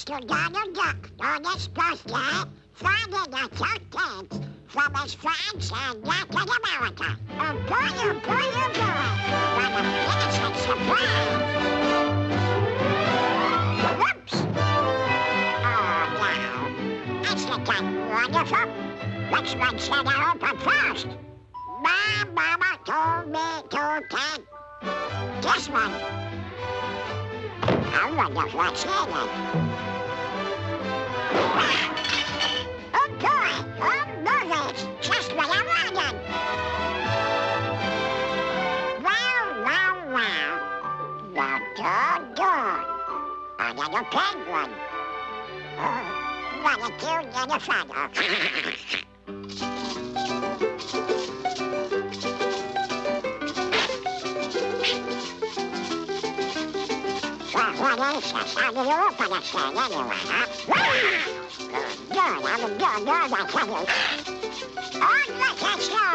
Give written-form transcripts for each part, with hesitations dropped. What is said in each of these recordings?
to Donald Duck, on his birthday, Friday the 13th, from his friends in Latin America. Oh boy, oh boy, oh boy, what a pleasant surprise! Whoops! Oh, no. Isn't that wonderful? Which one should I open first? My mama told me to take this one. I wonder what's in it. Oh boy! Oh movies! Just what I wanted! Wow! The doggone! A little penguin. Oh, what a cute little fellow. What is this? How do you open this thing anyway, huh? Good, I'm good, I tell you. On with it, slow!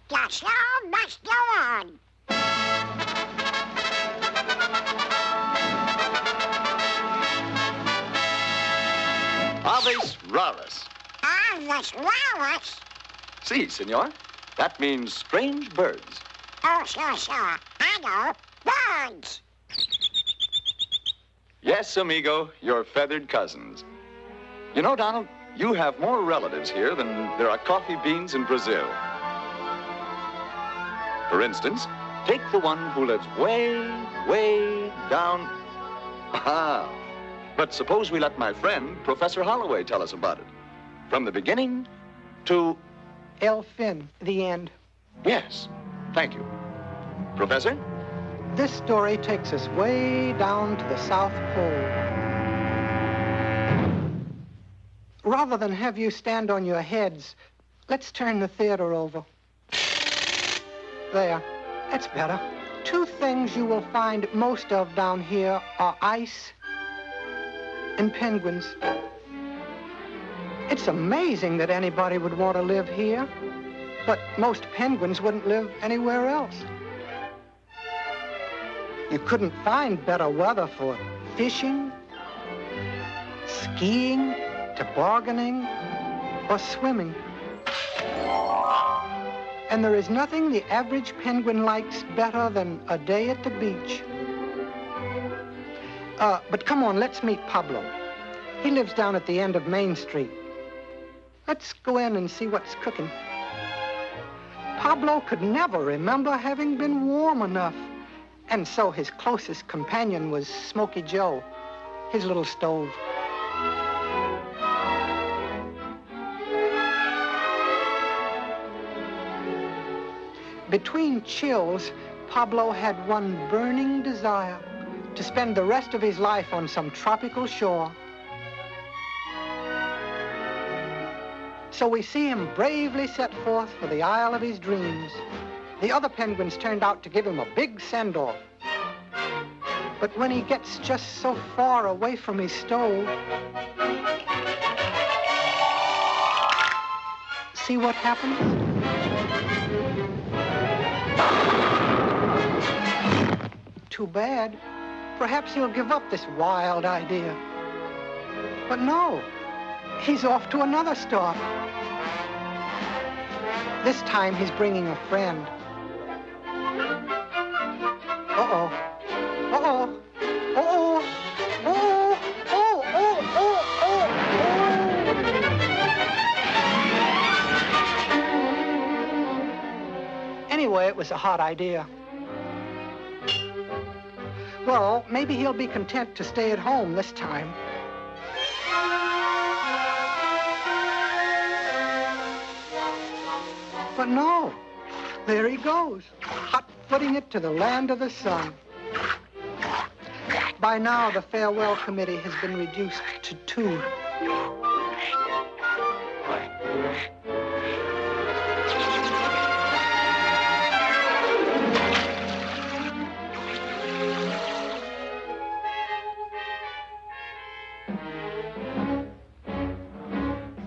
The show must go on. Aves raras. Aves raras? Si, senor. That means strange birds. Oh, sure. I know. Birds. Yes, amigo, your feathered cousins. You know, Donald, you have more relatives here than there are coffee beans in Brazil. For instance, take the one who lives way down. Ah, but suppose we let my friend, Professor Holloway, tell us about it. From the beginning to... Elfin, the end. Yes, thank you. Professor? This story takes us way down to the South Pole. Rather than have you stand on your heads, let's turn the theater over. There, that's better. Two things you will find most of down here are ice and penguins. It's amazing that anybody would want to live here, but most penguins wouldn't live anywhere else. You couldn't find better weather for fishing, skiing, tobogganing, or swimming. And there is nothing the average penguin likes better than a day at the beach. But come on, let's meet Pablo. He lives down at the end of Main Street. Let's go in and see what's cooking. Pablo could never remember having been warm enough. And so his closest companion was Smokey Joe, his little stove. Between chills, Pablo had one burning desire to spend the rest of his life on some tropical shore. So we see him bravely set forth for the isle of his dreams. The other penguins turned out to give him a big send-off. But when he gets just so far away from his stove, see what happens? Too bad. Perhaps he'll give up this wild idea. But no, he's off to another stop. This time he's bringing a friend. Uh-oh. Uh-oh. Uh-oh. Oh, oh, oh, oh, oh, oh. Anyway, it was a hot idea. Well, maybe he'll be content to stay at home this time. But no, there he goes, hot-footing it to the land of the sun. By now, the farewell committee has been reduced to 2.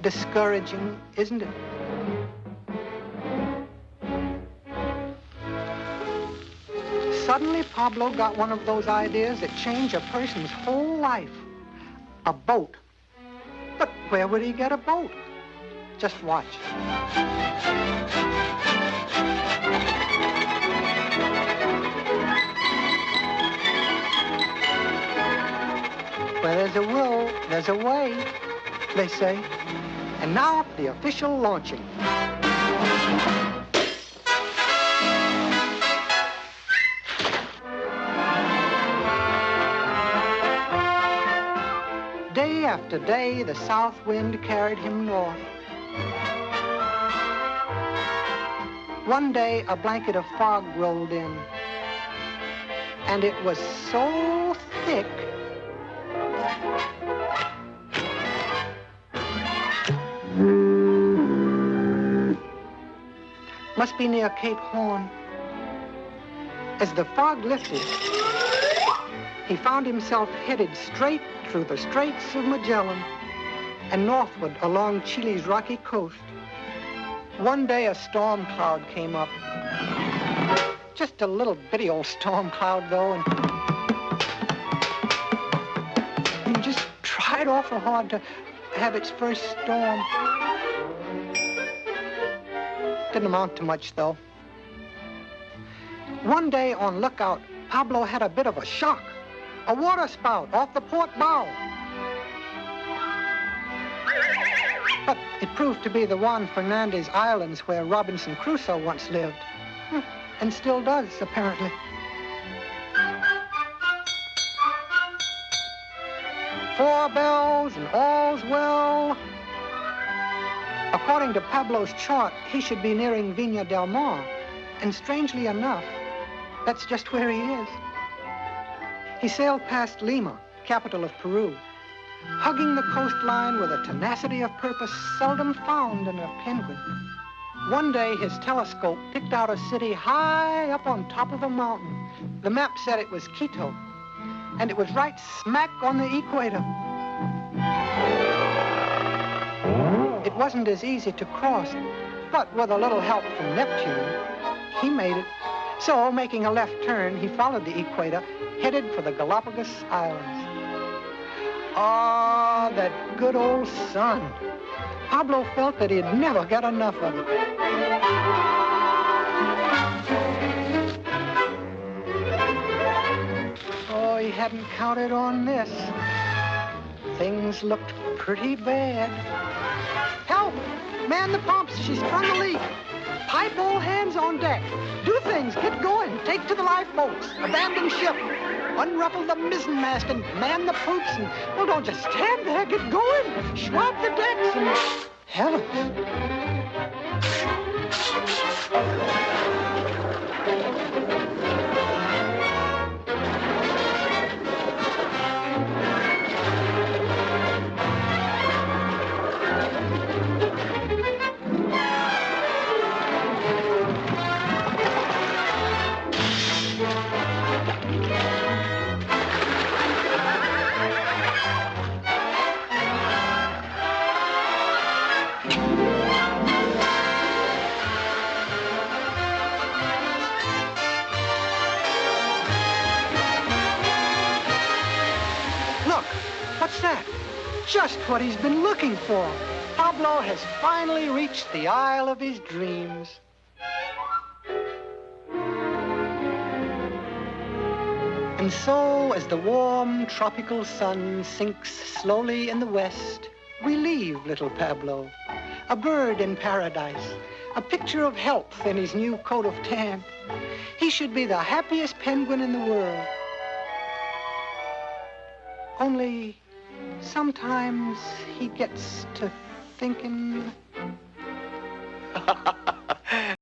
discouraging, isn't it? Suddenly, Pablo got one of those ideas that change a person's whole life. A boat. But where would he get a boat? Just watch. Where there's a will, there's a way, they say. And now for the official launching. Day after day, the south wind carried him north. One day, a blanket of fog rolled in, and it was so thick must be near Cape Horn. As the fog lifted, he found himself headed straight through the Straits of Magellan and northward along Chile's rocky coast. One day a storm cloud came up. Just a little bitty old storm cloud, though, and he just tried awful hard to have its first storm. Didn't amount to much, though. One day on lookout, Pablo had a bit of a shock. A water spout off the port bow. But it proved to be the Juan Fernandez Islands where Robinson Crusoe once lived. And still does, apparently. Four bells and all's well. According to Pablo's chart, he should be nearing Viña del Mar. And strangely enough, that's just where he is. He sailed past Lima, capital of Peru, hugging the coastline with a tenacity of purpose seldom found in a penguin. One day, his telescope picked out a city high up on top of a mountain. The map said it was Quito, and it was right smack on the equator. It wasn't as easy to cross, but with a little help from Neptune, he made it. So, making a left turn, he followed the equator, headed for the Galapagos Islands. Ah, that good old sun. Pablo felt that he'd never get enough of it. Oh, he hadn't counted on this. Things looked pretty bad. Help! Man the pumps, she's sprung the leak. Pipe all hands on deck. Do things, get going. Take to the lifeboats. Abandon ship. Unruffle the mizzenmast and man the poops. And, well, don't just stand there. Get going. Swab the decks and... Heavens. Just what he's been looking for. Pablo has finally reached the Isle of his dreams. And so, as the warm tropical sun sinks slowly in the west, we leave little Pablo, a bird in paradise, a picture of health in his new coat of tan. He should be the happiest penguin in the world. Only... sometimes he gets to thinking...